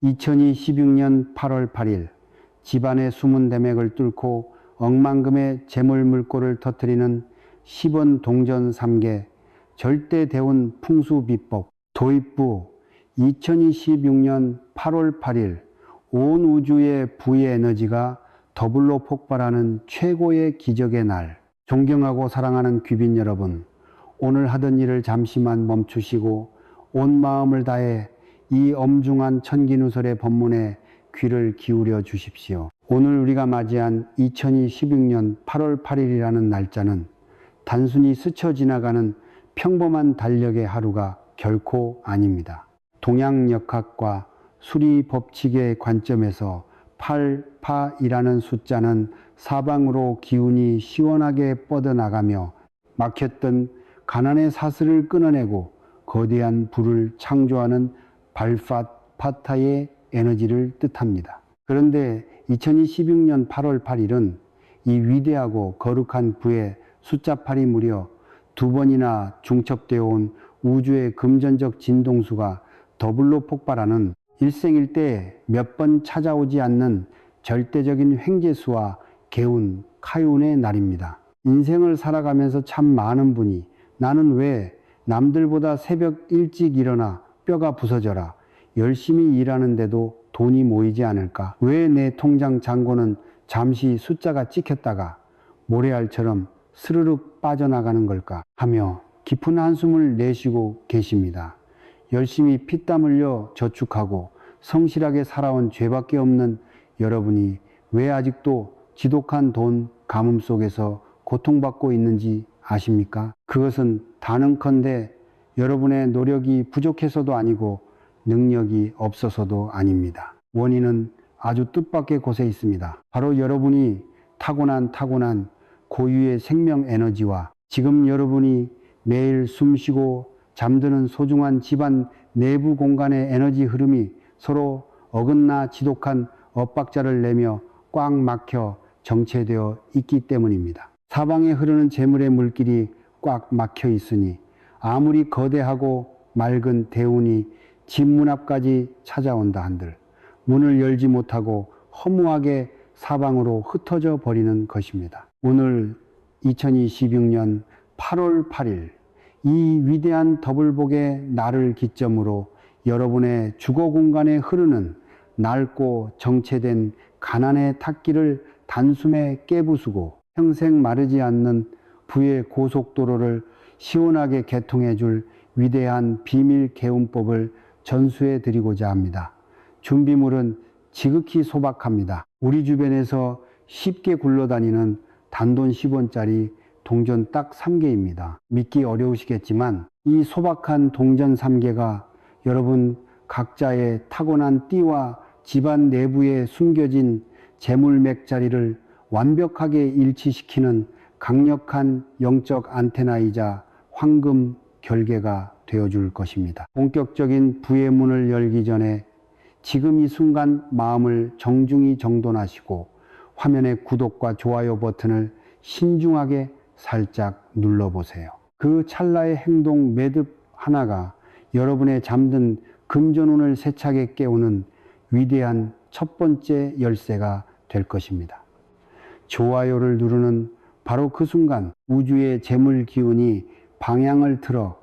2026년 8월 8일 집안의 숨은 대맥을 뚫고 억만금의 재물 물꼬를 터뜨리는 10원 동전 3개 절대 대운 풍수 비법 도입부 2026년 8월 8일 온 우주의 부의 에너지가 더블로 폭발하는 최고의 기적의 날. 존경하고 사랑하는 귀빈 여러분, 오늘 하던 일을 잠시만 멈추시고 온 마음을 다해 이 엄중한 천기누설의 법문에 귀를 기울여 주십시오. 오늘 우리가 맞이한 2026년 8월 8일이라는 날짜는 단순히 스쳐 지나가는 평범한 달력의 하루가 결코 아닙니다. 동양역학과 수리 법칙의 관점에서 8파이라는 숫자는 사방으로 기운이 시원하게 뻗어나가며 막혔던 가난의 사슬을 끊어내고 거대한 불을 창조하는 발파타의 에너지를 뜻합니다. 그런데 2026년 8월 8일은 이 위대하고 거룩한 부의 숫자 8이 무려 2번이나 중첩되어 온 우주의 금전적 진동수가 더블로 폭발하는 일생일대 몇 번 찾아오지 않는 절대적인 횡재수와 개운, 카운의 날입니다. 인생을 살아가면서 참 많은 분이 나는 왜 남들보다 새벽 일찍 일어나 뼈가 부서져라 열심히 일하는데도 돈이 모이지 않을까? 왜 내 통장 잔고는 잠시 숫자가 찍혔다가 모래알처럼 스르륵 빠져나가는 걸까? 하며 깊은 한숨을 내쉬고 계십니다. 열심히 피땀 흘려 저축하고 성실하게 살아온 죄밖에 없는 여러분이 왜 아직도 지독한 돈 가뭄 속에서 고통받고 있는지 아십니까? 그것은 단언컨대 여러분의 노력이 부족해서도 아니고 능력이 없어서도 아닙니다. 원인은 아주 뜻밖의 곳에 있습니다. 바로 여러분이 타고난 고유의 생명 에너지와 지금 여러분이 매일 숨쉬고 잠드는 소중한 집안 내부 공간의 에너지 흐름이 서로 어긋나 지독한 엇박자를 내며 꽉 막혀 정체되어 있기 때문입니다. 사방에 흐르는 재물의 물길이 꽉 막혀 있으니 아무리 거대하고 맑은 대운이 집 문 앞까지 찾아온다 한들 문을 열지 못하고 허무하게 사방으로 흩어져 버리는 것입니다. 오늘 2026년 8월 8일 이 위대한 더블복의 날을 기점으로 여러분의 주거 공간에 흐르는 낡고 정체된 가난의 탁길을 단숨에 깨부수고 평생 마르지 않는 부의 고속도로를 시원하게 개통해 줄 위대한 비밀 개운법을 전수해 드리고자 합니다. 준비물은 지극히 소박합니다. 우리 주변에서 쉽게 굴러다니는 단돈 10원짜리 동전 딱 3개입니다. 믿기 어려우시겠지만 이 소박한 동전 3개가 여러분 각자의 타고난 띠와 집안 내부에 숨겨진 재물맥자리를 완벽하게 일치시키는 강력한 영적 안테나이자 황금 결계가 되어줄 것입니다. 본격적인 부의 문을 열기 전에 지금 이 순간 마음을 정중히 정돈하시고 화면의 구독과 좋아요 버튼을 신중하게 살짝 눌러보세요. 그 찰나의 행동 매듭 하나가 여러분의 잠든 금전운을 세차게 깨우는 위대한 첫 번째 열쇠가 될 것입니다. 좋아요를 누르는 바로 그 순간 우주의 재물 기운이 방향을 틀어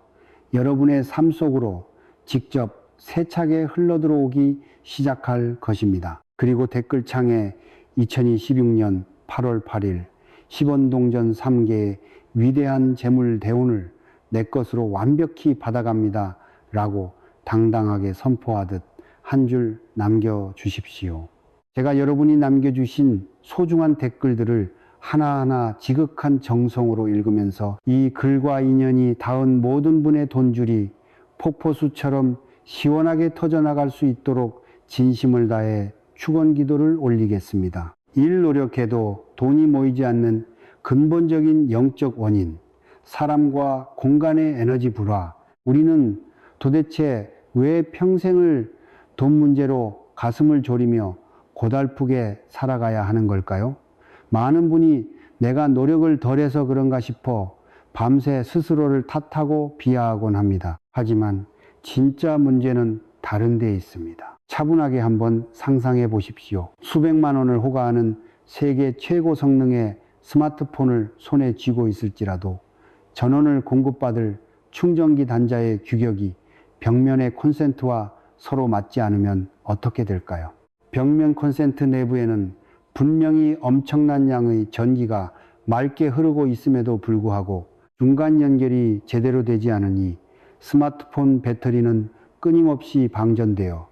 여러분의 삶 속으로 직접 세차게 흘러들어오기 시작할 것입니다. 그리고 댓글창에 2026년 8월 8일 10원 동전 3개의 위대한 재물 대운을 내 것으로 완벽히 받아갑니다 라고 당당하게 선포하듯 한 줄 남겨주십시오. 제가 여러분이 남겨주신 소중한 댓글들을 하나하나 지극한 정성으로 읽으면서 이 글과 인연이 닿은 모든 분의 돈줄이 폭포수처럼 시원하게 터져나갈 수 있도록 진심을 다해 축원 기도를 올리겠습니다. 일 노력해도 돈이 모이지 않는 근본적인 영적 원인, 사람과 공간의 에너지 불화. 우리는 도대체 왜 평생을 돈 문제로 가슴을 졸이며 고달프게 살아가야 하는 걸까요? 많은 분이 내가 노력을 덜해서 그런가 싶어 밤새 스스로를 탓하고 비하하곤 합니다. 하지만 진짜 문제는 다른 데 있습니다. 차분하게 한번 상상해 보십시오. 수백만 원을 호가하는 세계 최고 성능의 스마트폰을 손에 쥐고 있을지라도 전원을 공급받을 충전기 단자의 규격이 벽면의 콘센트와 서로 맞지 않으면 어떻게 될까요? 벽면 콘센트 내부에는 분명히 엄청난 양의 전기가 맑게 흐르고 있음에도 불구하고 중간 연결이 제대로 되지 않으니 스마트폰 배터리는 끊임없이 방전되어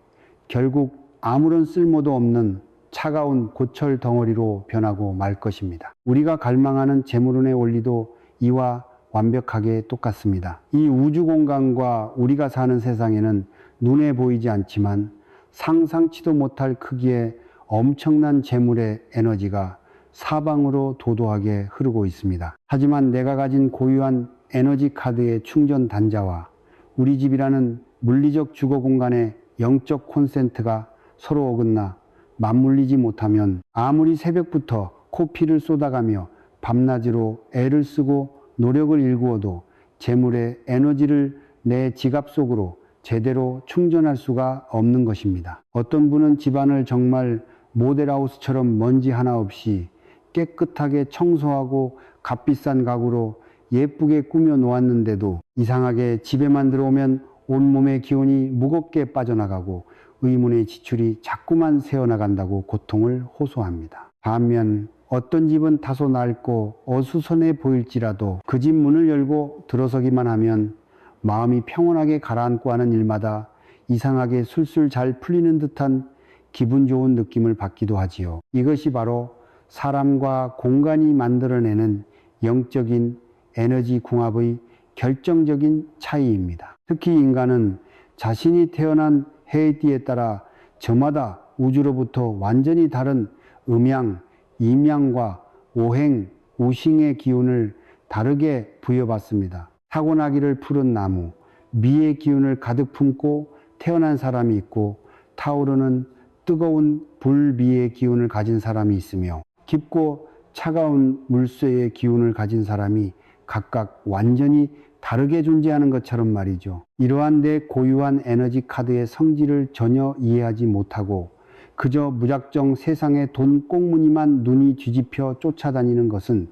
결국 아무런 쓸모도 없는 차가운 고철 덩어리로 변하고 말 것입니다. 우리가 갈망하는 재물운의 원리도 이와 완벽하게 똑같습니다. 이 우주 공간과 우리가 사는 세상에는 눈에 보이지 않지만 상상치도 못할 크기의 엄청난 재물의 에너지가 사방으로 도도하게 흐르고 있습니다. 하지만 내가 가진 고유한 에너지 카드의 충전 단자와 우리 집이라는 물리적 주거 공간의 영적 콘센트가 서로 어긋나 맞물리지 못하면 아무리 새벽부터 코피를 쏟아가며 밤낮으로 애를 쓰고 노력을 일구어도 재물의 에너지를 내 지갑 속으로 제대로 충전할 수가 없는 것입니다. 어떤 분은 집안을 정말 모델하우스처럼 먼지 하나 없이 깨끗하게 청소하고 값비싼 가구로 예쁘게 꾸며 놓았는데도 이상하게 집에만 들어오면 온몸의 기운이 무겁게 빠져나가고 의문의 지출이 자꾸만 새어나간다고 고통을 호소합니다. 반면 어떤 집은 다소 낡고 어수선해 보일지라도 그 집 문을 열고 들어서기만 하면 마음이 평온하게 가라앉고 하는 일마다 이상하게 술술 잘 풀리는 듯한 기분 좋은 느낌을 받기도 하지요. 이것이 바로 사람과 공간이 만들어내는 영적인 에너지 궁합의 결정적인 차이입니다. 특히 인간은 자신이 태어난 해띠에 따라 저마다 우주로부터 완전히 다른 음양, 임양과 오행, 우싱의 기운을 다르게 부여받습니다. 타고나기를 푸른 나무, 미의 기운을 가득 품고 태어난 사람이 있고 타오르는 뜨거운 불미의 기운을 가진 사람이 있으며 깊고 차가운 물쇠의 기운을 가진 사람이 각각 완전히 다르게 존재하는 것처럼 말이죠. 이러한 내 고유한 에너지 카드의 성질을 전혀 이해하지 못하고 그저 무작정 세상의 돈 꽁무니만 눈이 뒤집혀 쫓아다니는 것은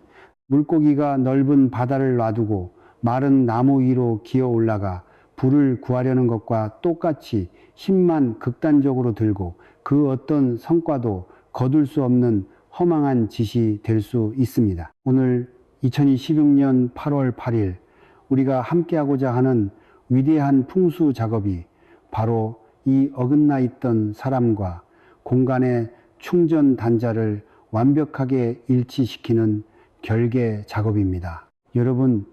물고기가 넓은 바다를 놔두고 마른 나무 위로 기어 올라가 불을 구하려는 것과 똑같이 힘만 극단적으로 들고 그 어떤 성과도 거둘 수 없는 허망한 짓이 될 수 있습니다. 오늘 2026년 8월 8일 우리가 함께하고자 하는 위대한 풍수 작업이 바로 이 어긋나 있던 사람과 공간의 충전 단자를 완벽하게 일치시키는 결계 작업입니다. 여러분,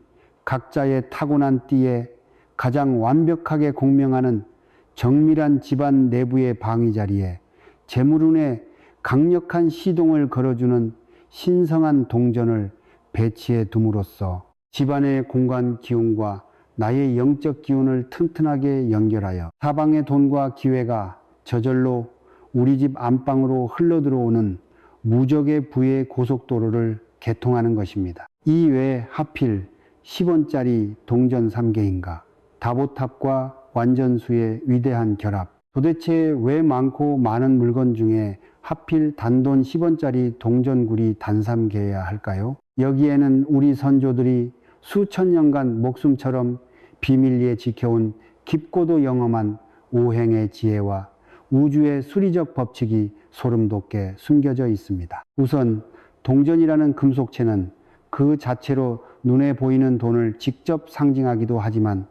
각자의 타고난 띠에 가장 완벽하게 공명하는 정밀한 집안 내부의 방위 자리에 재물운의 강력한 시동을 걸어주는 신성한 동전을 배치해 둠으로써 집안의 공간 기운과 나의 영적 기운을 튼튼하게 연결하여 사방의 돈과 기회가 저절로 우리 집 안방으로 흘러들어오는 무적의 부의 고속도로를 개통하는 것입니다. 이 외에 하필 10원짜리 동전 3개인가, 다보탑과 완전수의 위대한 결합, 도대체 왜 많고 많은 물건 중에 하필 단돈 10원짜리 동전구리 단 3개여야 할까요? 여기에는 우리 선조들이 수천 년간 목숨처럼 비밀리에 지켜온 깊고도 영험한 오행의 지혜와 우주의 수리적 법칙이 소름 돋게 숨겨져 있습니다. 우선 동전이라는 금속체는 그 자체로 눈에 보이는 돈을 직접 상징하기도 하지만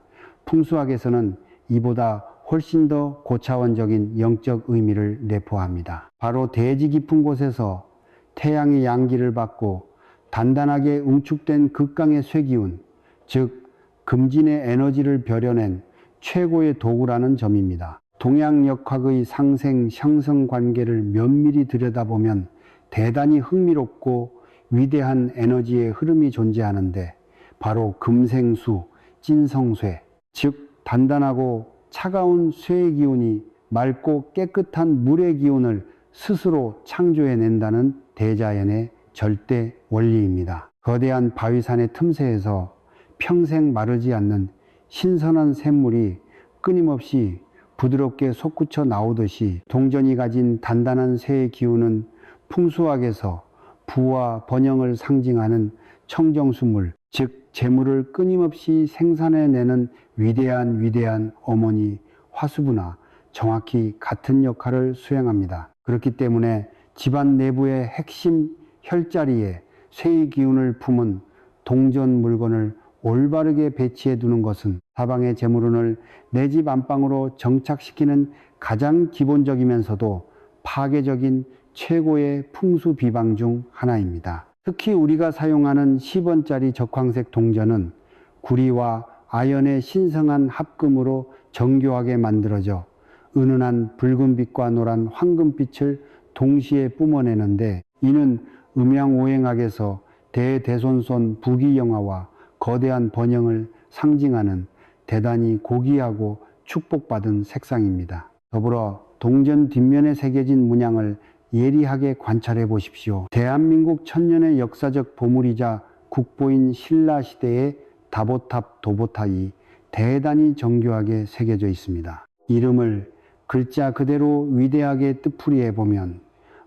풍수학에서는 이보다 훨씬 더 고차원적인 영적 의미를 내포합니다. 바로 대지 깊은 곳에서 태양의 양기를 받고 단단하게 응축된 극강의 쇠기운, 즉 금진의 에너지를 벼려낸 최고의 도구라는 점입니다. 동양역학의 상생 형성 관계를 면밀히 들여다보면 대단히 흥미롭고 위대한 에너지의 흐름이 존재하는데 바로 금생수, 찐성쇠, 즉 단단하고 차가운 쇠의 기운이 맑고 깨끗한 물의 기운을 스스로 창조해낸다는 대자연의 절대 원리입니다. 거대한 바위산의 틈새에서 평생 마르지 않는 신선한 샘물이 끊임없이 부드럽게 솟구쳐 나오듯이 동전이 가진 단단한 쇠의 기운은 풍수학에서 부와 번영을 상징하는 청정수물, 즉 재물을 끊임없이 생산해내는 위대한 어머니 화수부나 정확히 같은 역할을 수행합니다. 그렇기 때문에 집안 내부의 핵심 혈자리에 쇠의 기운을 품은 동전 물건을 올바르게 배치해 두는 것은 사방의 재물운을 내 집 안방으로 정착시키는 가장 기본적이면서도 파괴적인 최고의 풍수 비방 중 하나입니다. 특히 우리가 사용하는 10원짜리 적황색 동전은 구리와 아연의 신성한 합금으로 정교하게 만들어져 은은한 붉은빛과 노란 황금빛을 동시에 뿜어내는데, 이는 음양오행학에서 대대손손 부귀영화와 거대한 번영을 상징하는 대단히 고귀하고 축복받은 색상입니다. 더불어 동전 뒷면에 새겨진 문양을 예리하게 관찰해 보십시오. 대한민국 천년의 역사적 보물이자 국보인 신라시대의 다보탑 도보탑이 대단히 정교하게 새겨져 있습니다. 이름을 글자 그대로 위대하게 뜻풀이해 보면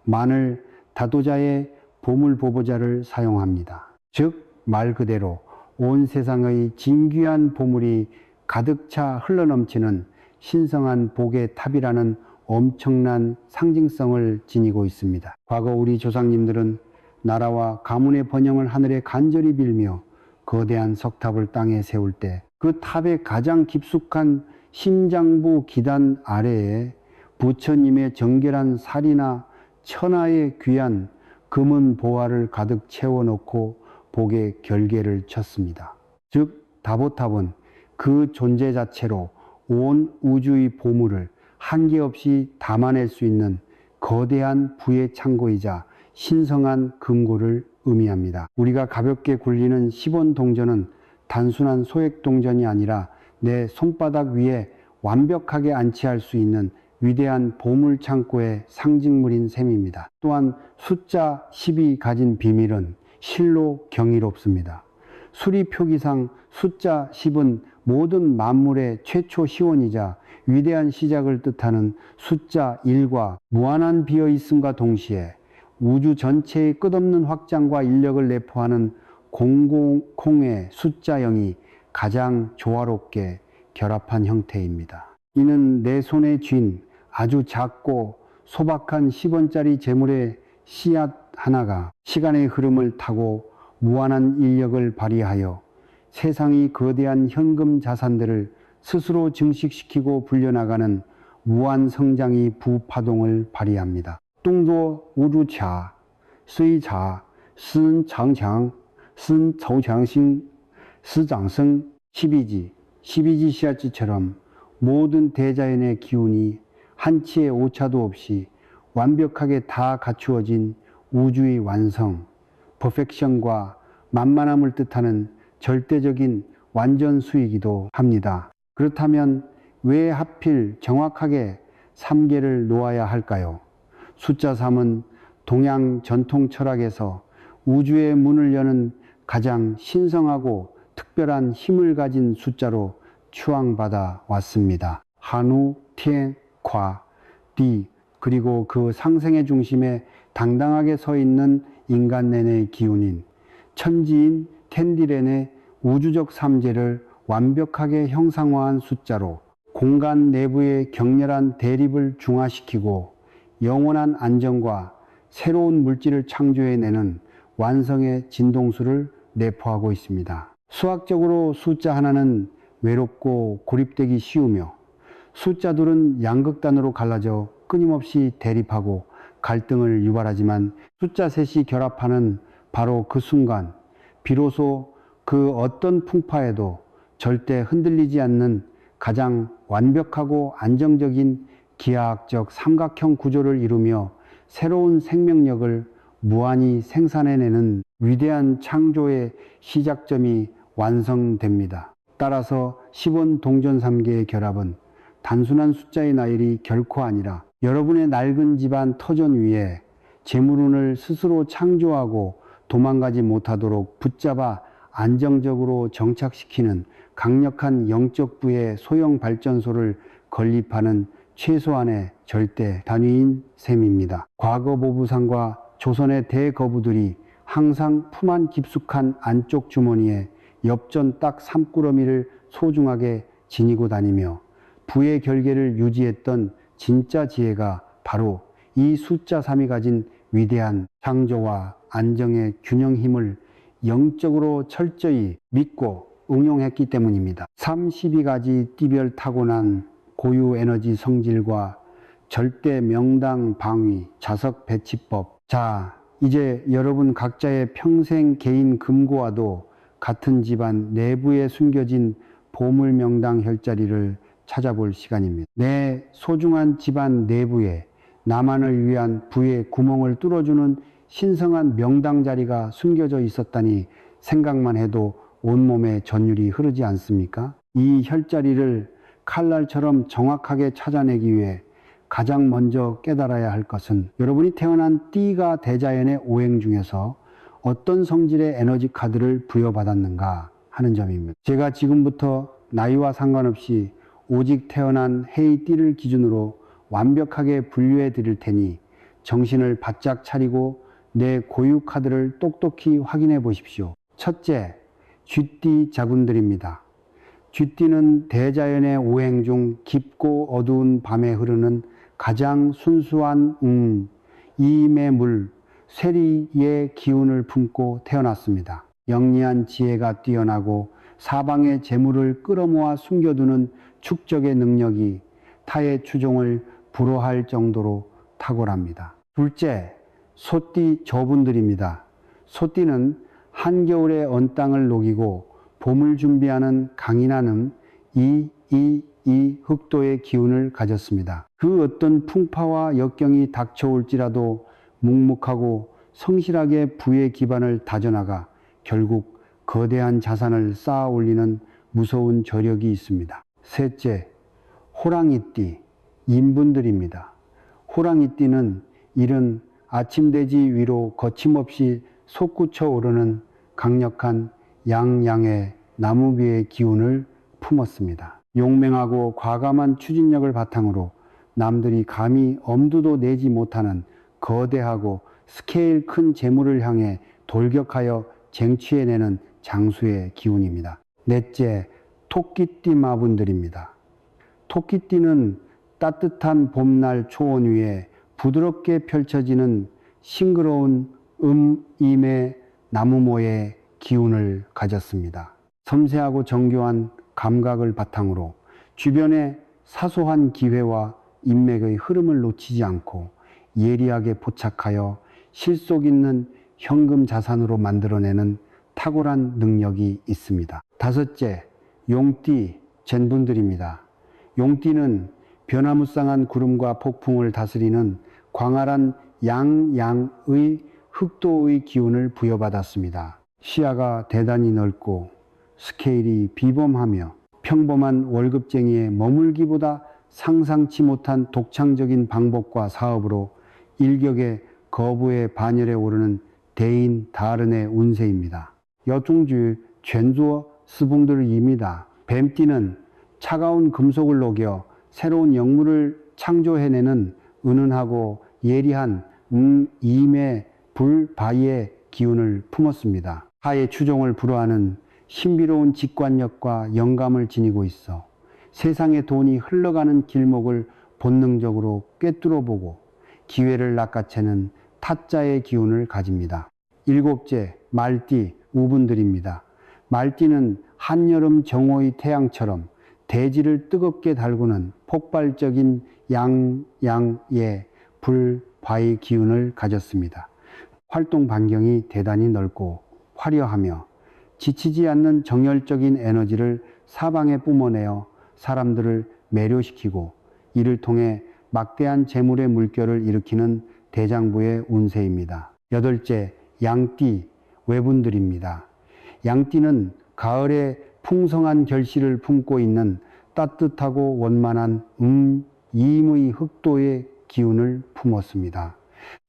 마늘 다도자의 보물보보자를 사용합니다. 즉 말 그대로 온 세상의 진귀한 보물이 가득 차 흘러넘치는 신성한 복의 탑이라는 엄청난 상징성을 지니고 있습니다. 과거 우리 조상님들은 나라와 가문의 번영을 하늘에 간절히 빌며 거대한 석탑을 땅에 세울 때 그 탑의 가장 깊숙한 심장부 기단 아래에 부처님의 정결한 살이나 천하의 귀한 금은 보화를 가득 채워놓고 복의 결계를 쳤습니다. 즉 다보탑은 그 존재 자체로 온 우주의 보물을 한계없이 담아낼 수 있는 거대한 부의 창고이자 신성한 금고를 의미합니다. 우리가 가볍게 굴리는 10원 동전은 단순한 소액 동전이 아니라 내 손바닥 위에 완벽하게 안치할 수 있는 위대한 보물 창고의 상징물인 셈입니다. 또한 숫자 10이 가진 비밀은 실로 경이롭습니다. 수리 표기상 숫자 10은 모든 만물의 최초 시원이자 위대한 시작을 뜻하는 숫자 1과 무한한 비어있음과 동시에 우주 전체의 끝없는 확장과 인력을 내포하는 공공의 숫자 0이 가장 조화롭게 결합한 형태입니다. 이는 내 손에 쥔 아주 작고 소박한 10원짜리 재물의 씨앗 하나가 시간의 흐름을 타고 무한한 인력을 발휘하여 세상의 거대한 현금 자산들을 스스로 증식시키고 불려나가는 무한 성장의 부파동을 발휘합니다. 동조 우주차, 수의차, 신장强, 신초强신, 시장성, 12지 씨앗지처럼 모든 대자연의 기운이 한치의 오차도 없이 완벽하게 다 갖추어진 우주의 완성, 퍼펙션과 만만함을 뜻하는 절대적인 완전수이기도 합니다. 그렇다면 왜 하필 정확하게 3개를 놓아야 할까요? 숫자 3은 동양 전통 철학에서 우주의 문을 여는 가장 신성하고 특별한 힘을 가진 숫자로 추앙받아 왔습니다. 한우, 텐, 과, 디, 그리고 그 상생의 중심에 당당하게 서 있는 인간nen의 기운인 천지인 텐디렌의 우주적 삼재를 완벽하게 형상화한 숫자로 공간 내부의 격렬한 대립을 중화시키고 영원한 안정과 새로운 물질을 창조해내는 완성의 진동수를 내포하고 있습니다. 수학적으로 숫자 하나는 외롭고 고립되기 쉬우며 숫자 둘은 양극단으로 갈라져 끊임없이 대립하고 갈등을 유발하지만 숫자 셋이 결합하는 바로 그 순간 비로소 그 어떤 풍파에도 절대 흔들리지 않는 가장 완벽하고 안정적인 기하학적 삼각형 구조를 이루며 새로운 생명력을 무한히 생산해내는 위대한 창조의 시작점이 완성됩니다. 따라서 10원 동전 3개의 결합은 단순한 숫자의 나열이 결코 아니라 여러분의 낡은 집안 터전 위에 재물운을 스스로 창조하고 도망가지 못하도록 붙잡아 안정적으로 정착시키는 강력한 영적 부의 소형 발전소를 건립하는 최소한의 절대 단위인 셈입니다. 과거 보부상과 조선의 대거부들이 항상 품 안 깊숙한 안쪽 주머니에 엽전 딱 3꾸러미를 소중하게 지니고 다니며 부의 결계를 유지했던 진짜 지혜가 바로 이 숫자 3이 가진 위대한 창조와 안정의 균형 힘을 영적으로 철저히 믿고 응용했기 때문입니다. 32가지 띠별 타고난 고유 에너지 성질과 절대 명당 방위, 자석 배치법. 자, 이제 여러분 각자의 평생 개인 금고와도 같은 집안 내부에 숨겨진 보물 명당 혈자리를 찾아볼 시간입니다. 내 소중한 집안 내부에 나만을 위한 부의 구멍을 뚫어주는 신성한 명당 자리가 숨겨져 있었다니 생각만 해도 온몸에 전율이 흐르지 않습니까? 이 혈자리를 칼날처럼 정확하게 찾아내기 위해 가장 먼저 깨달아야 할 것은 여러분이 태어난 띠가 대자연의 오행 중에서 어떤 성질의 에너지 카드를 부여받았는가 하는 점입니다. 제가 지금부터 나이와 상관없이 오직 태어난 해의 띠를 기준으로 완벽하게 분류해 드릴 테니 정신을 바짝 차리고 내 고유 카드를 똑똑히 확인해 보십시오. 첫째, 쥐띠 자군들입니다. 쥐띠는 대자연의 오행 중 깊고 어두운 밤에 흐르는 가장 순수한 이임의 물, 쇠리의 기운을 품고 태어났습니다. 영리한 지혜가 뛰어나고 사방의 재물을 끌어모아 숨겨두는 축적의 능력이 타의 추종을 불허할 정도로 탁월합니다. 둘째, 소띠 저분들입니다. 소띠는 한겨울의 언 땅을 녹이고 봄을 준비하는 강인한 이 흑도의 기운을 가졌습니다. 그 어떤 풍파와 역경이 닥쳐올지라도 묵묵하고 성실하게 부의 기반을 다져나가 결국 거대한 자산을 쌓아 올리는 무서운 저력이 있습니다. 셋째, 호랑이띠, 인분들입니다. 호랑이띠는 이른 아침돼지 위로 거침없이 솟구쳐 오르는 강력한 양양의 나무비의 기운을 품었습니다. 용맹하고 과감한 추진력을 바탕으로 남들이 감히 엄두도 내지 못하는 거대하고 스케일 큰 재물을 향해 돌격하여 쟁취해내는 장수의 기운입니다. 넷째, 토끼띠 마분들입니다. 토끼띠는 따뜻한 봄날 초원 위에 부드럽게 펼쳐지는 싱그러운 임의 나무모의 기운을 가졌습니다. 섬세하고 정교한 감각을 바탕으로 주변의 사소한 기회와 인맥의 흐름을 놓치지 않고 예리하게 포착하여 실속 있는 현금 자산으로 만들어내는 탁월한 능력이 있습니다. 다섯째, 용띠 젠분들입니다. 용띠는 변화무쌍한 구름과 폭풍을 다스리는 광활한 양양의 흑도의 기운을 부여받았습니다. 시야가 대단히 넓고 스케일이 비범하며 평범한 월급쟁이의 머물기보다 상상치 못한 독창적인 방법과 사업으로 일격의 거부의 반열에 오르는 대인 다른의 운세입니다. 여중주 전주어 스붕들입니다. 뱀띠는 차가운 금속을 녹여 새로운 영물을 창조해내는 은은하고 예리한 임의 불바위의 기운을 품었습니다. 하의 추종을 불허하는 신비로운 직관력과 영감을 지니고 있어 세상의 돈이 흘러가는 길목을 본능적으로 꿰뚫어보고 기회를 낚아채는 타짜의 기운을 가집니다. 일곱째, 말띠 우분들입니다. 말띠는 한여름 정오의 태양처럼 대지를 뜨겁게 달구는 폭발적인 양양의 불바위 기운을 가졌습니다. 활동 반경이 대단히 넓고 화려하며 지치지 않는 정열적인 에너지를 사방에 뿜어내어 사람들을 매료시키고 이를 통해 막대한 재물의 물결을 일으키는 대장부의 운세입니다. 여덟째, 양띠 외분들입니다. 양띠는 가을에 풍성한 결실을 품고 있는 따뜻하고 원만한 이임의 흑도의 기운을 품었습니다.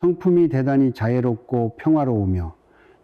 성품이 대단히 자애롭고 평화로우며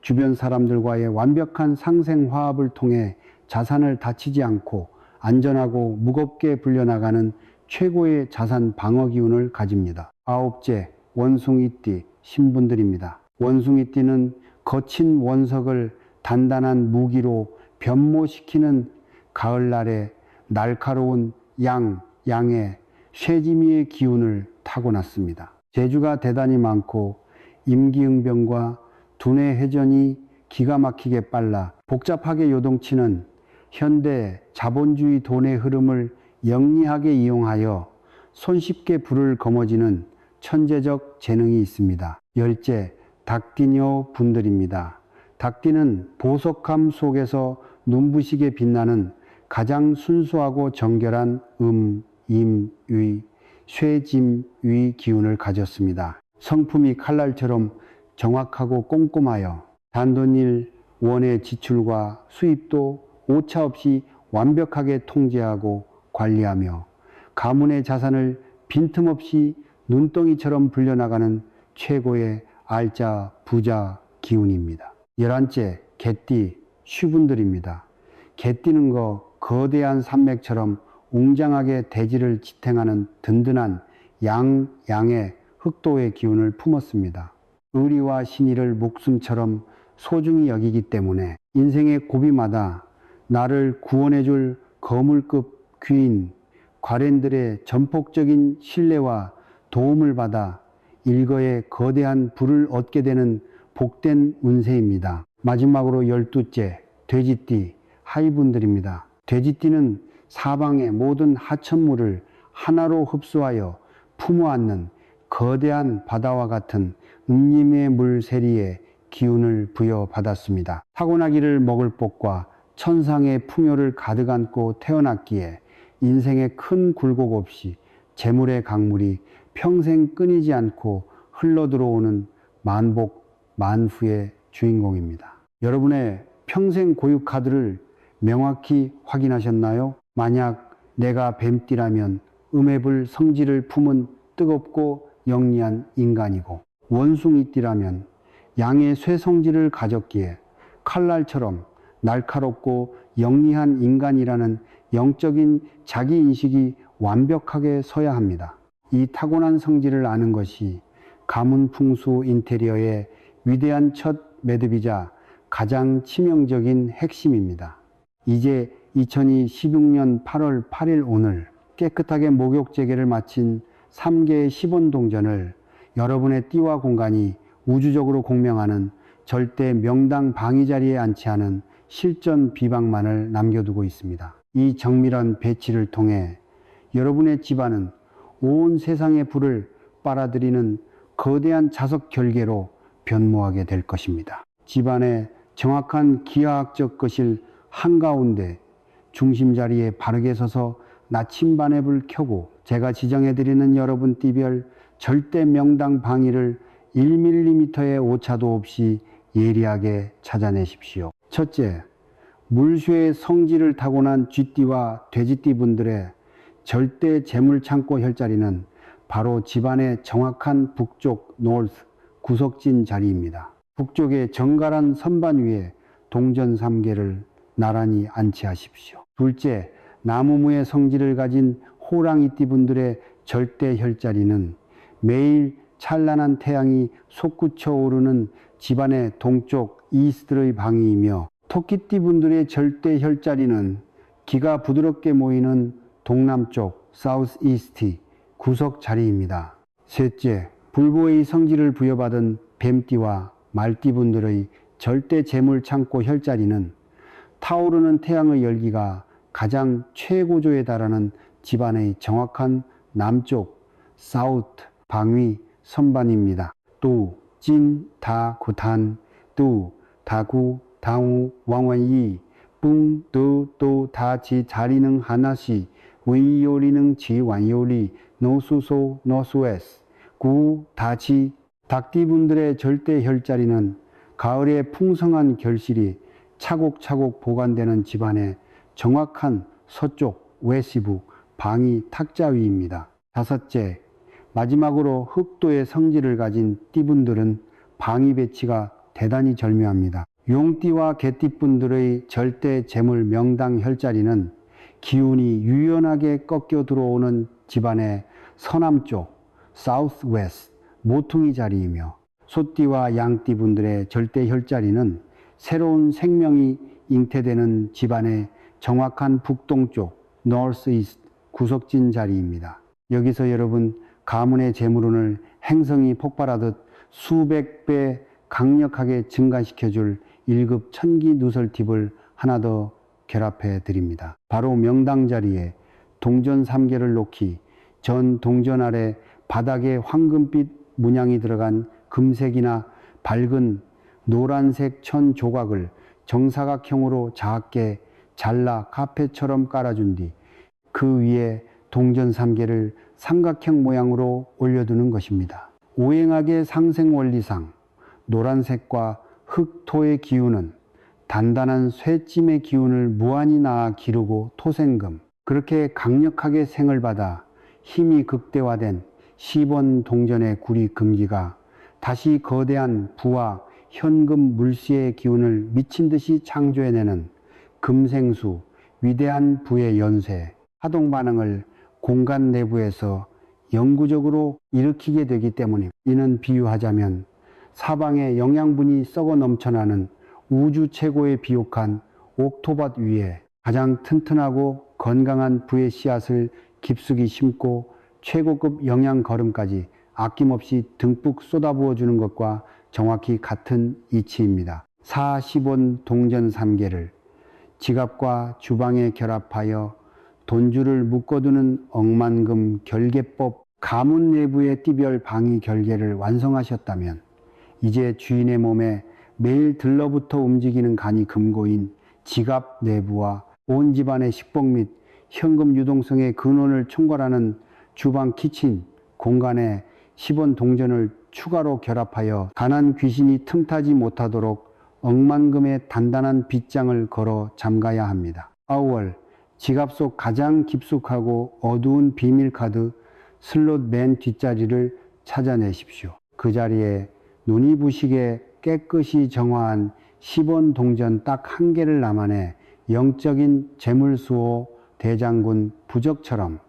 주변 사람들과의 완벽한 상생화합을 통해 자산을 다치지 않고 안전하고 무겁게 불려나가는 최고의 자산 방어 기운을 가집니다. 아홉째, 원숭이띠 신분들입니다. 원숭이띠는 거친 원석을 단단한 무기로 변모시키는 가을날의 날카로운 양의 쇠지미의 기운을 타고났습니다. 재주가 대단히 많고 임기응변과 두뇌 회전이 기가 막히게 빨라 복잡하게 요동치는 현대 자본주의 돈의 흐름을 영리하게 이용하여 손쉽게 불을 거머쥐는 천재적 재능이 있습니다. 열째, 닭띠녀 분들입니다. 닭띠는 보석함 속에서 눈부시게 빛나는 가장 순수하고 정결한 임, 위, 쇠짐위 기운을 가졌습니다. 성품이 칼날처럼 정확하고 꼼꼼하여 단돈일 원의 지출과 수입도 오차없이 완벽하게 통제하고 관리하며 가문의 자산을 빈틈없이 눈덩이처럼 불려나가는 최고의 알짜 부자 기운입니다. 11째, 개띠 쉬분들입니다. 개띠는 거대한 산맥처럼 웅장하게 대지를 지탱하는 든든한 양의 흑도의 기운을 품었습니다. 의리와 신의를 목숨처럼 소중히 여기기 때문에 인생의 고비마다 나를 구원해줄 거물급 귀인 과랜들의 전폭적인 신뢰와 도움을 받아 일거에 거대한 부를 얻게 되는 복된 운세입니다. 마지막으로 12째, 돼지띠 하이분들입니다. 돼지띠는 사방의 모든 하천물을 하나로 흡수하여 품어안는 거대한 바다와 같은 은림의 물세리에 기운을 부여받았습니다. 타고나기를 먹을 복과 천상의 풍요를 가득 안고 태어났기에 인생에 큰 굴곡 없이 재물의 강물이 평생 끊이지 않고 흘러들어오는 만복 만후의 주인공입니다. 여러분의 평생 고유 카드를 명확히 확인하셨나요? 만약 내가 뱀띠라면 음해불 성질을 품은 뜨겁고 영리한 인간이고, 원숭이띠라면 양의 쇠 성질을 가졌기에 칼날처럼 날카롭고 영리한 인간이라는 영적인 자기인식이 완벽하게 서야 합니다. 이 타고난 성질을 아는 것이 가문 풍수 인테리어의 위대한 첫 매듭이자 가장 치명적인 핵심입니다. 이제 2016년 8월 8일 오늘 깨끗하게 목욕 재개를 마친 3개의 시본동전을 여러분의 띠와 공간이 우주적으로 공명하는 절대 명당 방위 자리에 안치하는 실전 비방만을 남겨두고 있습니다. 이 정밀한 배치를 통해 여러분의 집안은 온 세상의 불을 빨아들이는 거대한 자석 결계로 변모하게 될 것입니다. 집안의 정확한 기하학적 거실 한가운데 중심 자리에 바르게 서서 나침반앱을 켜고 제가 지정해드리는 여러분 띠별 절대 명당 방위를 1mm의 오차도 없이 예리하게 찾아내십시오. 첫째, 물쇠의 성질을 타고난 쥐띠와 돼지띠 분들의 절대 재물창고 혈자리는 바로 집안의 정확한 북쪽 노스 구석진 자리입니다. 북쪽의 정갈한 선반 위에 동전 3개를 나란히 안치하십시오. 둘째, 나무무의 성질을 가진 호랑이띠 분들의 절대 혈자리는 매일 찬란한 태양이 솟구쳐 오르는 집안의 동쪽 이스트의 방위이며, 토끼띠 분들의 절대 혈자리는 기가 부드럽게 모이는 동남쪽 사우스 이스트 구석 자리입니다. 셋째, 불보의 성질을 부여받은 뱀띠와 말띠 분들의 절대 재물 창고 혈자리는 타오르는 태양의 열기가 가장 최고조에 달하는 집안의 정확한 남쪽 사우트 방위 선반입니다. 뚜, 찐, 다, 구탄, 뚜, 다구, 당우, 왕원이, 뿡, 뚜, 또, 다, 지, 자리는 하나씩, 위요리는 지, 완요리, 노수소, 노수에스, 구, 다지. 닭띠분들의 절대 혈자리는 가을의 풍성한 결실이 차곡차곡 보관되는 집안의 정확한 서쪽 외시부 방위 탁자위입니다. 다섯째, 마지막으로 흑도의 성질을 가진 띠분들은 방위 배치가 대단히 절묘합니다. 용띠와 개띠분들의 절대 재물 명당 혈자리는 기운이 유연하게 꺾여 들어오는 집안의 서남쪽 (Southwest) 모퉁이 자리이며, 소띠와 양띠 분들의 절대 혈자리는 새로운 생명이 잉태되는 집안의 정확한 북동쪽 (Northeast) 구석진 자리입니다. 여기서 여러분, 가문의 재물운을 행성이 폭발하듯 수백 배 강력하게 증가시켜줄 1급 천기 누설 팁을 하나 더 결합해 드립니다. 바로 명당 자리에 동전 3개를 놓기, 전 동전 아래 바닥에 황금빛 문양이 들어간 금색이나 밝은 노란색 천 조각을 정사각형으로 작게 잘라 카펫처럼 깔아준 뒤 그 위에 동전 3개를 삼각형 모양으로 올려두는 것입니다. 오행학의 상생원리상 노란색과 흑토의 기운은 단단한 쇠찜의 기운을 무한히 낳아 기르고 토생금, 그렇게 강력하게 생을 받아 힘이 극대화된 10원 동전의 구리 금기가 다시 거대한 부와 현금 물시의 기운을 미친 듯이 창조해내는 금생수, 위대한 부의 연쇄, 하동 반응을 공간 내부에서 영구적으로 일으키게 되기 때문입니다. 이는 비유하자면 사방에 영양분이 썩어 넘쳐나는 우주 최고의 비옥한 옥토밭 위에 가장 튼튼하고 건강한 부의 씨앗을 깊숙이 심고 최고급 영양 거름까지 아낌없이 듬뿍 쏟아부어 주는 것과 정확히 같은 이치입니다. 40원 동전 3개를 지갑과 주방에 결합하여 돈줄을 묶어두는 억만금 결계법, 가문 내부의 띠별 방위 결계를 완성하셨다면 이제 주인의 몸에 매일 들러붙어 움직이는 간이 금고인 지갑 내부와 온 집안의 식복 및 현금 유동성의 근원을 총괄하는 주방 키친 공간에 10원 동전을 추가로 결합하여 가난 귀신이 틈타지 못하도록 억만금의 단단한 빗장을 걸어 잠가야 합니다. 9월 지갑 속 가장 깊숙하고 어두운 비밀 카드 슬롯 맨 뒷자리를 찾아내십시오. 그 자리에 눈이 부시게 깨끗이 정화한 10원 동전 딱 1개를 남아내 영적인 재물수호 대장군 부적처럼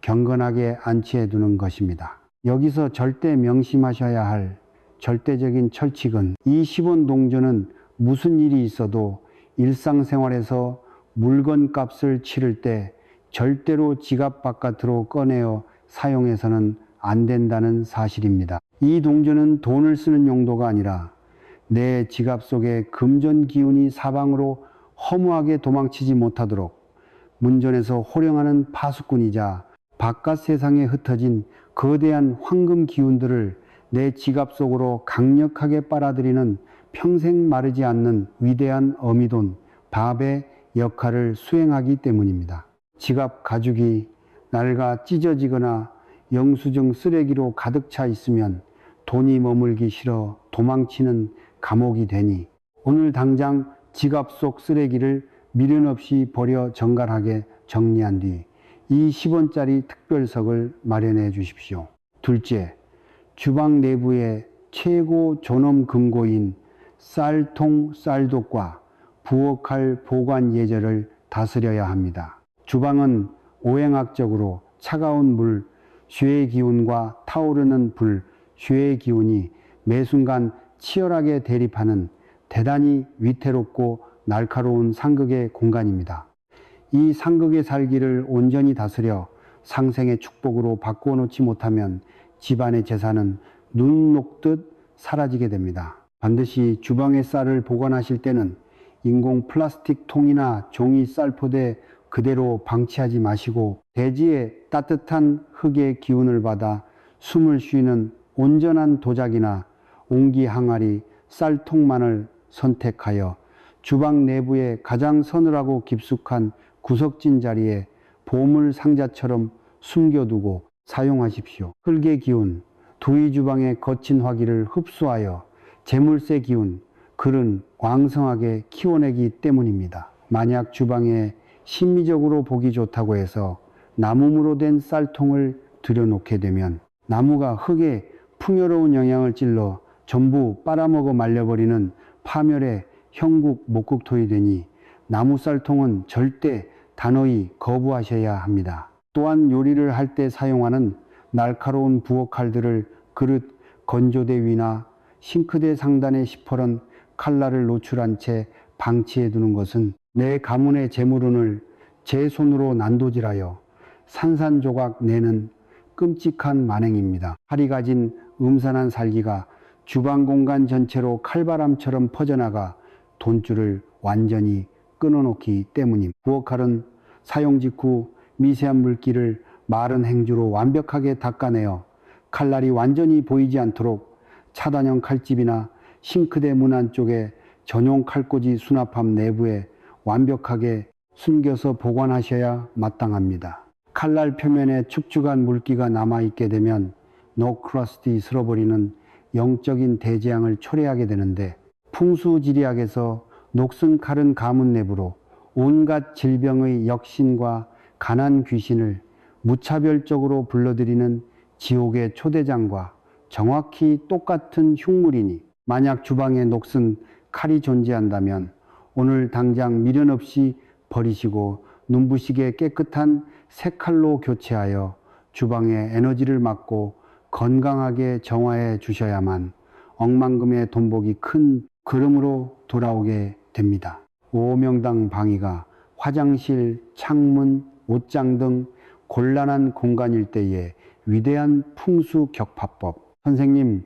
경건하게 안치해 두는 것입니다. 여기서 절대 명심하셔야 할 절대적인 철칙은, 이 10원 동전은 무슨 일이 있어도 일상생활에서 물건 값을 치를 때 절대로 지갑 바깥으로 꺼내어 사용해서는 안 된다는 사실입니다. 이 동전은 돈을 쓰는 용도가 아니라 내 지갑 속에 금전 기운이 사방으로 허무하게 도망치지 못하도록 문전에서 호령하는 파수꾼이자 바깥 세상에 흩어진 거대한 황금 기운들을 내 지갑 속으로 강력하게 빨아들이는 평생 마르지 않는 위대한 어미돈, 밥의 역할을 수행하기 때문입니다. 지갑 가죽이 낡아 찢어지거나 영수증 쓰레기로 가득 차 있으면 돈이 머물기 싫어 도망치는 감옥이 되니, 오늘 당장 지갑 속 쓰레기를 미련 없이 버려 정갈하게 정리한 뒤 이 10원짜리 특별석을 마련해 주십시오. 둘째, 주방 내부의 최고 존엄 금고인 쌀통 쌀독과 부엌할 보관 예절을 다스려야 합니다. 주방은 오행학적으로 차가운 물, 쇠의 기운과 타오르는 불, 쇠의 기운이 매 순간 치열하게 대립하는 대단히 위태롭고 날카로운 상극의 공간입니다. 이 상극의 살기를 온전히 다스려 상생의 축복으로 바꾸어 놓지 못하면 집안의 재산은 눈 녹듯 사라지게 됩니다. 반드시 주방의 쌀을 보관하실 때는 인공 플라스틱 통이나 종이 쌀포대 그대로 방치하지 마시고, 대지의 따뜻한 흙의 기운을 받아 숨을 쉬는 온전한 도자기나 옹기 항아리, 쌀통만을 선택하여 주방 내부의 가장 서늘하고 깊숙한 구석진 자리에 보물 상자처럼 숨겨두고 사용하십시오. 흙의 기운, 두이 주방의 거친 화기를 흡수하여 재물세 기운, 글은 왕성하게 키워내기 때문입니다. 만약 주방에 심미적으로 보기 좋다고 해서 나무무로 된 쌀통을 들여놓게 되면 나무가 흙에 풍요로운 영향을 찔러 전부 빨아먹어 말려버리는 파멸의 형국 목국토이 되니 나무 쌀통은 절대 단호히 거부하셔야 합니다. 또한 요리를 할 때 사용하는 날카로운 부엌 칼들을 그릇 건조대 위나 싱크대 상단에 시퍼런 칼날을 노출한 채 방치해 두는 것은 내 가문의 재물운을 제 손으로 난도질하여 산산조각 내는 끔찍한 만행입니다. 칼이 가진 음산한 살기가 주방 공간 전체로 칼바람처럼 퍼져나가 돈줄을 완전히 끊어놓기 때문입니다. 부엌칼은 사용 직후 미세한 물기를 마른 행주로 완벽하게 닦아내어 칼날이 완전히 보이지 않도록 차단형 칼집이나 싱크대 문 안쪽에 전용 칼꽂이 수납함 내부에 완벽하게 숨겨서 보관하셔야 마땅합니다. 칼날 표면에 축축한 물기가 남아있게 되면 노크러스티 쓸어버리는 영적인 대재앙을 초래하게 되는데, 풍수지리학에서 녹슨 칼은 가문 내부로 온갖 질병의 역신과 가난 귀신을 무차별적으로 불러들이는 지옥의 초대장과 정확히 똑같은 흉물이니, 만약 주방에 녹슨 칼이 존재한다면 오늘 당장 미련 없이 버리시고 눈부시게 깨끗한 새 칼로 교체하여 주방의 에너지를 막고 건강하게 정화해 주셔야만 억만금의 돈복이 큰 그름으로 돌아오게 됩니다. 오명당 방위가 화장실, 창문, 옷장 등 곤란한 공간일 때의 위대한 풍수 격파법. 선생님,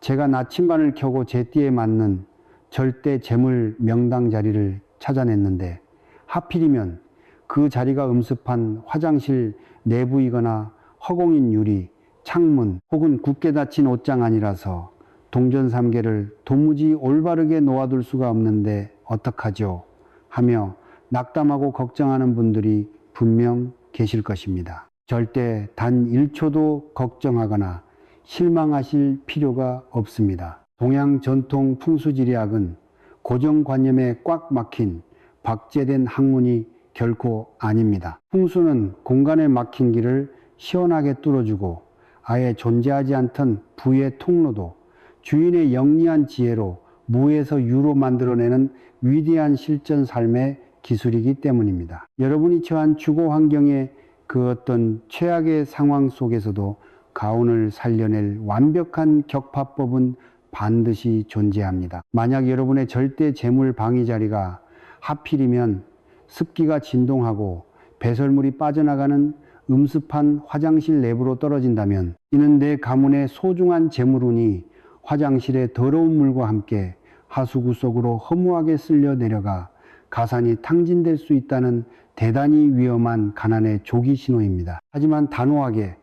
제가 나침반을 켜고 제 띠에 맞는 절대 재물 명당 자리를 찾아냈는데 하필이면 그 자리가 음습한 화장실 내부이거나 허공인 유리, 창문 혹은 굳게 닫힌 옷장 아니라서 동전삼계를 도무지 올바르게 놓아둘 수가 없는데 어떡하죠? 하며 낙담하고 걱정하는 분들이 분명 계실 것입니다. 절대 단 1초도 걱정하거나 실망하실 필요가 없습니다. 동양 전통 풍수지리학은 고정관념에 꽉 막힌 박제된 학문이 결코 아닙니다. 풍수는 공간에 막힌 길을 시원하게 뚫어주고 아예 존재하지 않던 부의 통로도 주인의 영리한 지혜로 무에서 유로 만들어내는 위대한 실전 삶의 기술이기 때문입니다. 여러분이 처한 주거 환경의 그 어떤 최악의 상황 속에서도 가운을 살려낼 완벽한 격파법은 반드시 존재합니다. 만약 여러분의 절대 재물 방위 자리가 하필이면 습기가 진동하고 배설물이 빠져나가는 음습한 화장실 내부로 떨어진다면 이는 내 가문의 소중한 재물운이 화장실의 더러운 물과 함께 하수구 속으로 허무하게 쓸려 내려가 가산이 탕진될 수 있다는 대단히 위험한 가난의 조기 신호입니다. 하지만 단호하게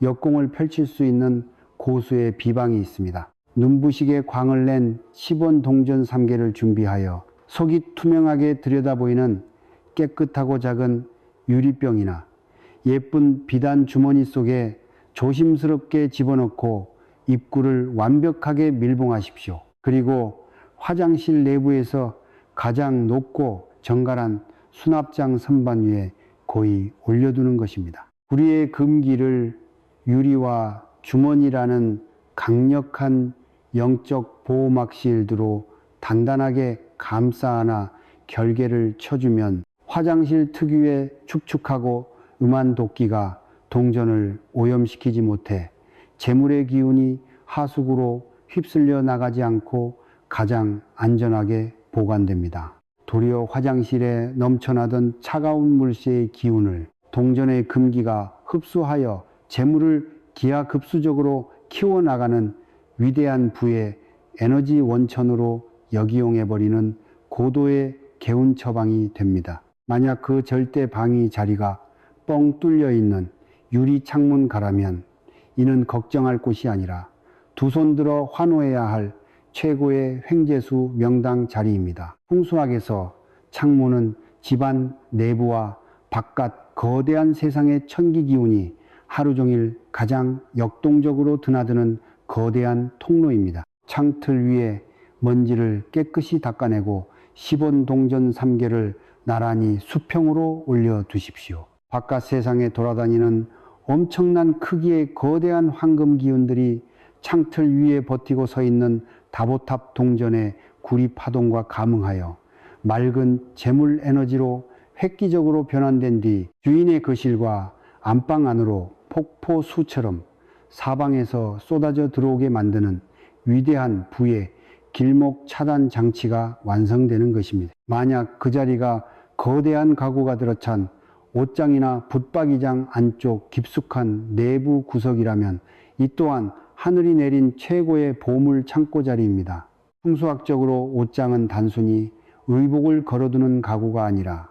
역공을 펼칠 수 있는 고수의 비방이 있습니다. 눈부시게 광을 낸 10원 동전 3개를 준비하여 속이 투명하게 들여다보이는 깨끗하고 작은 유리병이나 예쁜 비단 주머니 속에 조심스럽게 집어넣고 입구를 완벽하게 밀봉하십시오. 그리고 화장실 내부에서 가장 높고 정갈한 수납장 선반 위에 고이 올려두는 것입니다. 우리의 금기를 유리와 주머니라는 강력한 영적 보호막 실드로 단단하게 감싸 안아 결계를 쳐주면 화장실 특유의 축축하고 음한 도끼가 동전을 오염시키지 못해 재물의 기운이 하수구로 휩쓸려 나가지 않고 가장 안전하게 보관됩니다. 도리어 화장실에 넘쳐나던 차가운 물새의 기운을 동전의 금기가 흡수하여 재물을 기하급수적으로 키워나가는 위대한 부의 에너지 원천으로 역이용해버리는 고도의 개운 처방이 됩니다. 만약 그 절대 방위 자리가 뻥 뚫려 있는 유리 창문 가라면 이는 걱정할 곳이 아니라 두 손 들어 환호해야 할 최고의 횡재수 명당 자리입니다. 풍수학에서 창문은 집안 내부와 바깥 거대한 세상의 천기 기운이 하루 종일 가장 역동적으로 드나드는 거대한 통로입니다. 창틀 위에 먼지를 깨끗이 닦아내고 10원 동전 3개를 나란히 수평으로 올려두십시오. 바깥 세상에 돌아다니는 엄청난 크기의 거대한 황금 기운들이 창틀 위에 버티고 서 있는 다보탑 동전의 구리 파동과 감응하여 맑은 재물 에너지로 획기적으로 변환된 뒤 주인의 거실과 안방 안으로 폭포수처럼 사방에서 쏟아져 들어오게 만드는 위대한 부의 길목 차단 장치가 완성되는 것입니다. 만약 그 자리가 거대한 가구가 들어찬 옷장이나 붙박이장 안쪽 깊숙한 내부 구석이라면 이 또한 하늘이 내린 최고의 보물 창고 자리입니다. 풍수학적으로 옷장은 단순히 의복을 걸어두는 가구가 아니라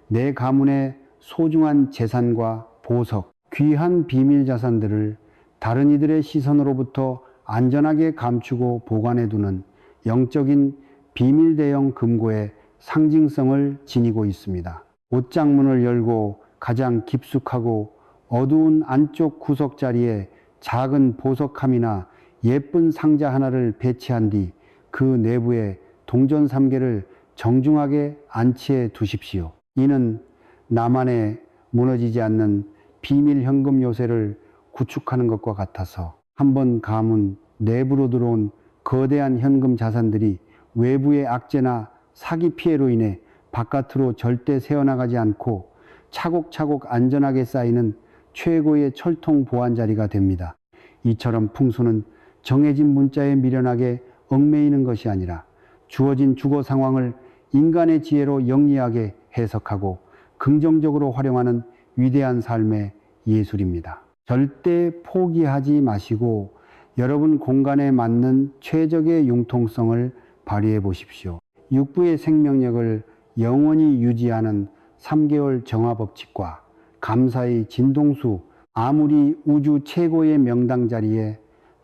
내 가문의 소중한 재산과 보석, 귀한 비밀 자산들을 다른 이들의 시선으로부터 안전하게 감추고 보관해두는 영적인 비밀 대형 금고의 상징성을 지니고 있습니다. 옷장 문을 열고 가장 깊숙하고 어두운 안쪽 구석 자리에 작은 보석함이나 예쁜 상자 하나를 배치한 뒤 그 내부에 동전 3개를 정중하게 안치해 두십시오. 이는 나만의 무너지지 않는 비밀 현금 요새를 구축하는 것과 같아서 한번 가문 내부로 들어온 거대한 현금 자산들이 외부의 악재나 사기 피해로 인해 바깥으로 절대 새어나가지 않고 차곡차곡 안전하게 쌓이는 최고의 철통 보안 자리가 됩니다. 이처럼 풍수는 정해진 문자에 미련하게 얽매이는 것이 아니라 주어진 주거 상황을 인간의 지혜로 영리하게 해석하고 긍정적으로 활용하는 위대한 삶의 예술입니다. 절대 포기하지 마시고 여러분 공간에 맞는 최적의 융통성을 발휘해 보십시오. 육부의 생명력을 영원히 유지하는 3개월 정화법칙과 감사의 진동수, 아무리 우주 최고의 명당 자리에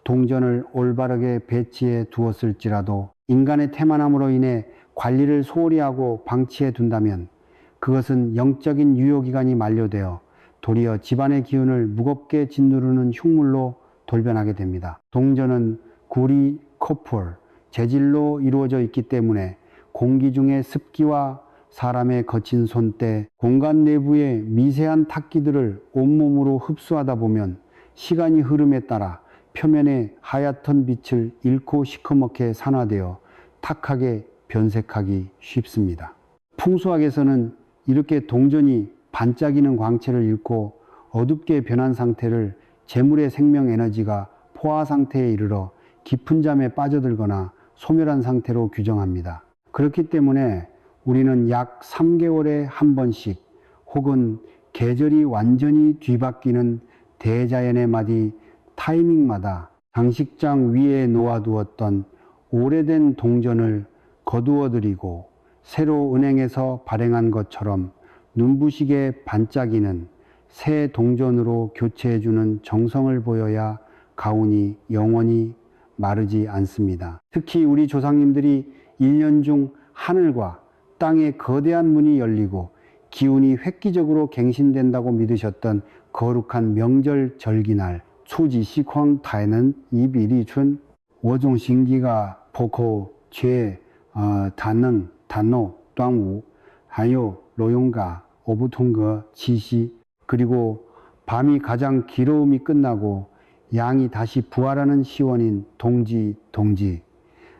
동전을 올바르게 배치해 두었을지라도 인간의 태만함으로 인해 관리를 소홀히 하고 방치해 둔다면 그것은 영적인 유효기간이 만료되어 도리어 집안의 기운을 무겁게 짓누르는 흉물로 돌변하게 됩니다. 동전은 구리, 코펄, 재질로 이루어져 있기 때문에 공기 중의 습기와 사람의 거친 손때, 공간 내부의 미세한 탁기들을 온몸으로 흡수하다 보면 시간이 흐름에 따라 표면의 하얗던 빛을 잃고 시커멓게 산화되어 탁하게 변색하기 쉽습니다. 풍수학에서는 이렇게 동전이 반짝이는 광채를 잃고 어둡게 변한 상태를 재물의 생명 에너지가 포화 상태에 이르러 깊은 잠에 빠져들거나 소멸한 상태로 규정합니다. 그렇기 때문에 우리는 약 3개월에 한 번씩 혹은 계절이 완전히 뒤바뀌는 대자연의 마디 타이밍마다 장식장 위에 놓아두었던 오래된 동전을 거두어들이고 새로 은행에서 발행한 것처럼 눈부시게 반짝이는 새 동전으로 교체해주는 정성을 보여야 가운이 영원히 마르지 않습니다. 특히 우리 조상님들이 1년 중 하늘과 땅의 거대한 문이 열리고 기운이 획기적으로 갱신된다고 믿으셨던 거룩한 명절 절기날 초지 시황 타에는 이비리춘 워종신기가 포코 최 단능 단노端午 하요 로용가 오부통거 치시 그리고 밤이 가장 길어움이 끝나고 양이 다시 부활하는 시원인 동지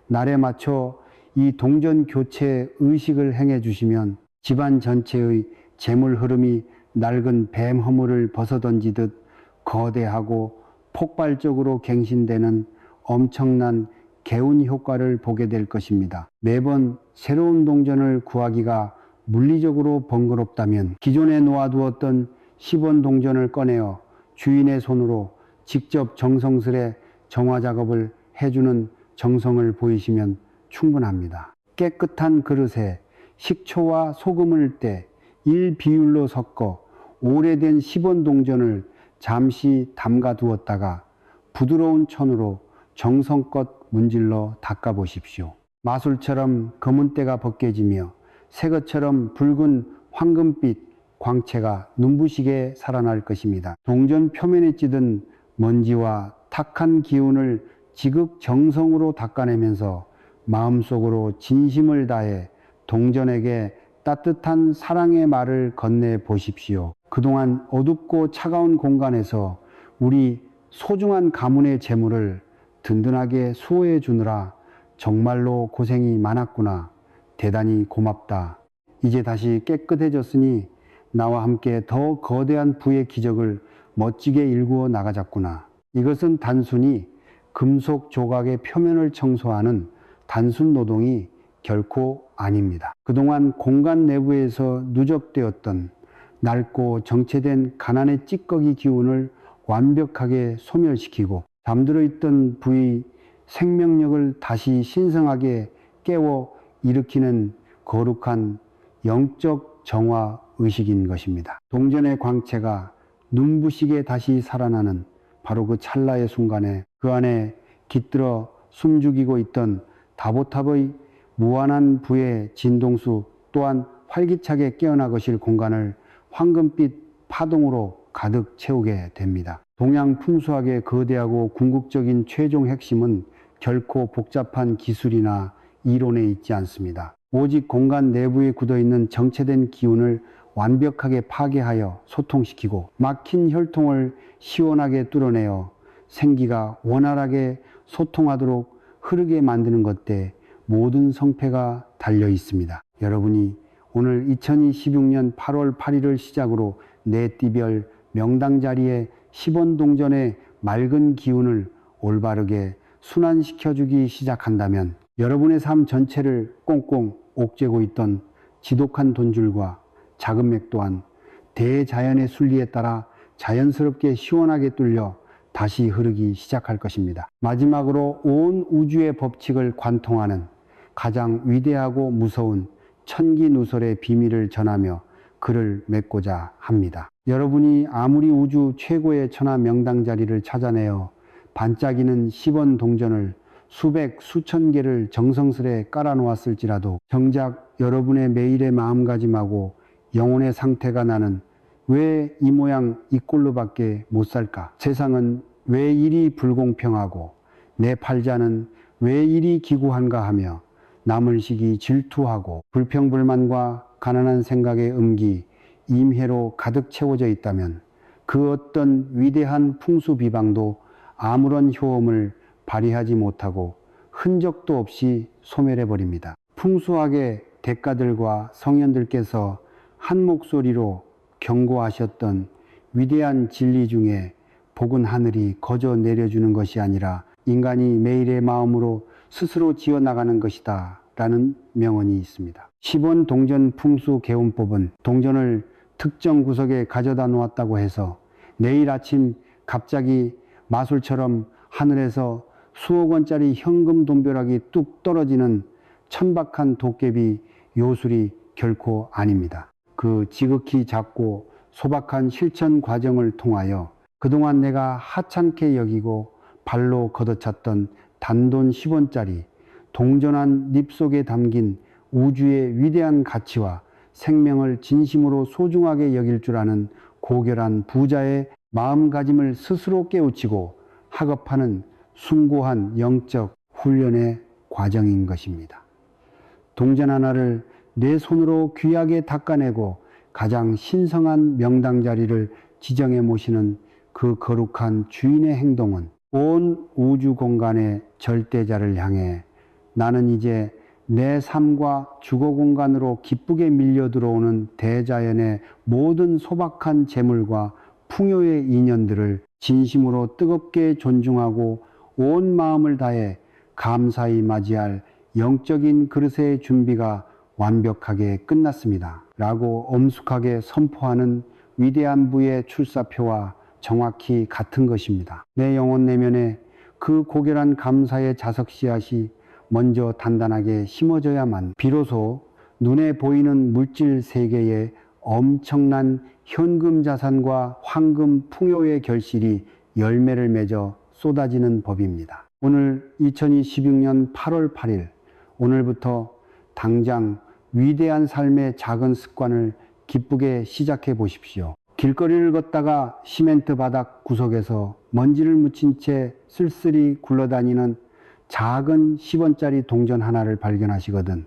날에 맞춰 이 동전 교체 의식을 행해 주시면 집안 전체의 재물 흐름이 낡은 뱀 허물을 벗어던지듯 거대하고 폭발적으로 갱신되는 엄청난 개운 효과를 보게 될 것입니다. 매번 새로운 동전을 구하기가 물리적으로 번거롭다면 기존에 놓아두었던 10원 동전을 꺼내어 주인의 손으로 직접 정성스레 정화 작업을 해주는 정성을 보이시면 충분합니다. 깨끗한 그릇에 식초와 소금을 떼 1비율로 섞어 오래된 10원 동전을 잠시 담가 두었다가 부드러운 천으로 정성껏 문질러 닦아 보십시오. 마술처럼 검은때가 벗겨지며 새것처럼 붉은 황금빛 광채가 눈부시게 살아날 것입니다. 동전 표면에 찌든 먼지와 탁한 기운을 지극정성으로 닦아내면서 마음속으로 진심을 다해 동전에게 따뜻한 사랑의 말을 건네 보십시오. 그동안 어둡고 차가운 공간에서 우리 소중한 가문의 재물을 든든하게 수호해 주느라 정말로 고생이 많았구나. 대단히 고맙다. 이제 다시 깨끗해졌으니 나와 함께 더 거대한 부의 기적을 멋지게 일구어 나가자꾸나. 이것은 단순히 금속 조각의 표면을 청소하는 단순 노동이 결코 아닙니다. 그동안 공간 내부에서 누적되었던 낡고 정체된 가난의 찌꺼기 기운을 완벽하게 소멸시키고 잠들어 있던 부의 생명력을 다시 신성하게 깨워 일으키는 거룩한 영적 정화 의식인 것입니다. 동전의 광채가 눈부시게 다시 살아나는 바로 그 찰나의 순간에 그 안에 깃들어 숨죽이고 있던 다보탑의 무한한 부의 진동수 또한 활기차게 깨어나 거실 공간을 황금빛 파동으로 가득 채우게 됩니다. 동양 풍수학의 거대하고 궁극적인 최종 핵심은 결코 복잡한 기술이나 이론에 있지 않습니다. 오직 공간 내부에 굳어있는 정체된 기운을 완벽하게 파괴하여 소통시키고 막힌 혈통을 시원하게 뚫어내어 생기가 원활하게 소통하도록 흐르게 만드는 것에 모든 성패가 달려 있습니다. 여러분이 오늘 2026년 8월 8일을 시작으로 내 띠별 명당 자리에 10원 동전의 맑은 기운을 올바르게 순환시켜주기 시작한다면 여러분의 삶 전체를 꽁꽁 옥죄고 있던 지독한 돈줄과 자금맥 또한 대자연의 순리에 따라 자연스럽게 시원하게 뚫려 다시 흐르기 시작할 것입니다. 마지막으로 온 우주의 법칙을 관통하는 가장 위대하고 무서운 천기누설의 비밀을 전하며 글을 맺고자 합니다. 여러분이 아무리 우주 최고의 천하 명당 자리를 찾아내어 반짝이는 10원 동전을 수백 수천 개를 정성스레 깔아놓았을지라도 정작 여러분의 매일의 마음가짐하고 영혼의 상태가 나는 왜 이 모양 이 꼴로밖에 못 살까? 세상은 왜 이리 불공평하고 내 팔자는 왜 이리 기구한가 하며 남을식이 질투하고 불평불만과 가난한 생각의 음기, 임해로 가득 채워져 있다면 그 어떤 위대한 풍수비방도 아무런 효험을 발휘하지 못하고 흔적도 없이 소멸해버립니다. 풍수학의 대가들과 성현들께서 한 목소리로 경고하셨던 위대한 진리 중에 복은 하늘이 거저 내려주는 것이 아니라 인간이 매일의 마음으로 스스로 지어나가는 것이다 라는 명언이 있습니다. 10원 동전 풍수 개운법은 동전을 특정 구석에 가져다 놓았다고 해서 내일 아침 갑자기 마술처럼 하늘에서 수억 원짜리 현금 돈벼락이 뚝 떨어지는 천박한 도깨비 요술이 결코 아닙니다. 그 지극히 작고 소박한 실천 과정을 통하여 그동안 내가 하찮게 여기고 발로 걷어찼던 단돈 10원짜리 동전한 립 속에 담긴 우주의 위대한 가치와 생명을 진심으로 소중하게 여길 줄 아는 고결한 부자의 마음가짐을 스스로 깨우치고 학업하는 숭고한 영적 훈련의 과정인 것입니다. 동전 하나를 내 손으로 귀하게 닦아내고 가장 신성한 명당 자리를 지정해 모시는 그 거룩한 주인의 행동은 온 우주 공간의 절대자를 향해 나는 이제 내 삶과 주거 공간으로 기쁘게 밀려 들어오는 대자연의 모든 소박한 재물과 풍요의 인연들을 진심으로 뜨겁게 존중하고 온 마음을 다해 감사히 맞이할 영적인 그릇의 준비가 완벽하게 끝났습니다. 라고 엄숙하게 선포하는 위대한 부의 출사표와 정확히 같은 것입니다. 내 영혼 내면에 그 고결한 감사의 자석 씨앗이 먼저 단단하게 심어져야만 비로소 눈에 보이는 물질 세계에 엄청난 현금 자산과 황금 풍요의 결실이 열매를 맺어 쏟아지는 법입니다. 오늘 2026년 8월 8일 오늘부터 당장 위대한 삶의 작은 습관을 기쁘게 시작해 보십시오. 길거리를 걷다가 시멘트 바닥 구석에서 먼지를 묻힌 채 쓸쓸히 굴러다니는 작은 10원짜리 동전 하나를 발견하시거든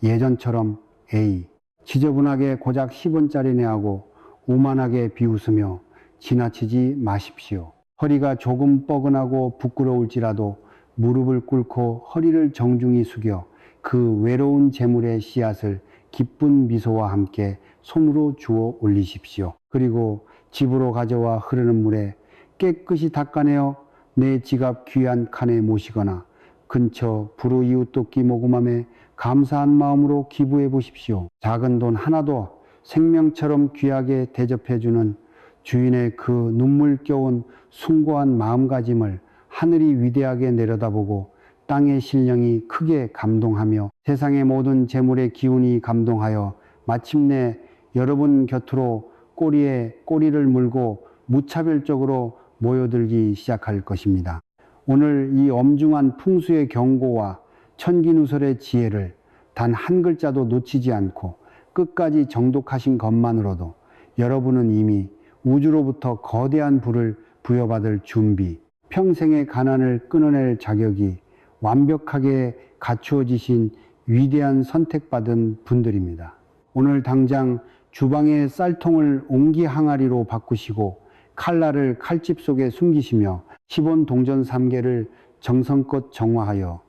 예전처럼 에이 지저분하게 고작 10원짜리네 하고 오만하게 비웃으며 지나치지 마십시오. 허리가 조금 뻐근하고 부끄러울지라도 무릎을 꿇고 허리를 정중히 숙여 그 외로운 재물의 씨앗을 기쁜 미소와 함께 손으로 주워 올리십시오. 그리고 집으로 가져와 흐르는 물에 깨끗이 닦아내어 내 지갑 귀한 칸에 모시거나 근처 불우이웃돕기 모금함에 감사한 마음으로 기부해 보십시오. 작은 돈 하나도 생명처럼 귀하게 대접해주는 주인의 그 눈물겨운 숭고한 마음가짐을 하늘이 위대하게 내려다보고 땅의 신령이 크게 감동하며 세상의 모든 재물의 기운이 감동하여 마침내 여러분 곁으로 꼬리에 꼬리를 물고 무차별적으로 모여들기 시작할 것입니다. 오늘 이 엄중한 풍수의 경고와 천기누설의 지혜를 단 한 글자도 놓치지 않고 끝까지 정독하신 것만으로도 여러분은 이미 우주로부터 거대한 부를 부여받을 준비, 평생의 가난을 끊어낼 자격이 완벽하게 갖추어지신 위대한 선택받은 분들입니다. 오늘 당장 주방의 쌀통을 옹기 항아리로 바꾸시고 칼날을 칼집 속에 숨기시며 10원 동전 3개를 정성껏 정화하여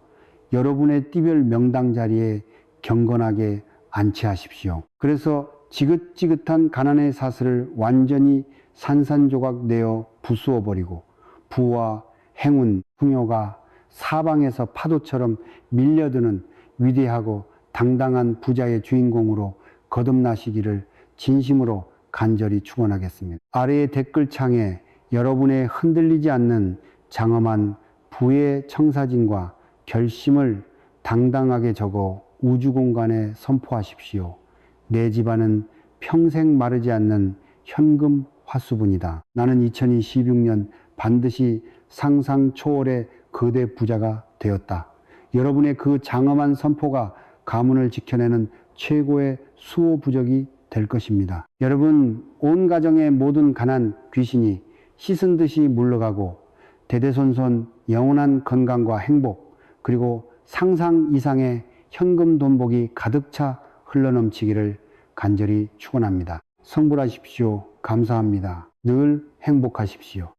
여러분의 띠별 명당 자리에 경건하게 안치하십시오. 그래서 지긋지긋한 가난의 사슬을 완전히 산산조각 내어 부수어버리고 부와 행운, 풍요가 사방에서 파도처럼 밀려드는 위대하고 당당한 부자의 주인공으로 거듭나시기를 진심으로 간절히 축원하겠습니다. 아래의 댓글창에 여러분의 흔들리지 않는 장엄한 부의 청사진과 결심을 당당하게 적어 우주공간에 선포하십시오. 내 집안은 평생 마르지 않는 현금 화수분이다. 나는 2026년 반드시 상상 초월의 거대 부자가 되었다. 여러분의 그 장엄한 선포가 가문을 지켜내는 최고의 수호 부적이 될 것입니다. 여러분, 온 가정의 모든 가난 귀신이 씻은 듯이 물러가고 대대손손 영원한 건강과 행복, 그리고 상상 이상의 현금 돈복이 가득 차 흘러넘치기를 간절히 축원합니다. 성불하십시오. 감사합니다. 늘 행복하십시오.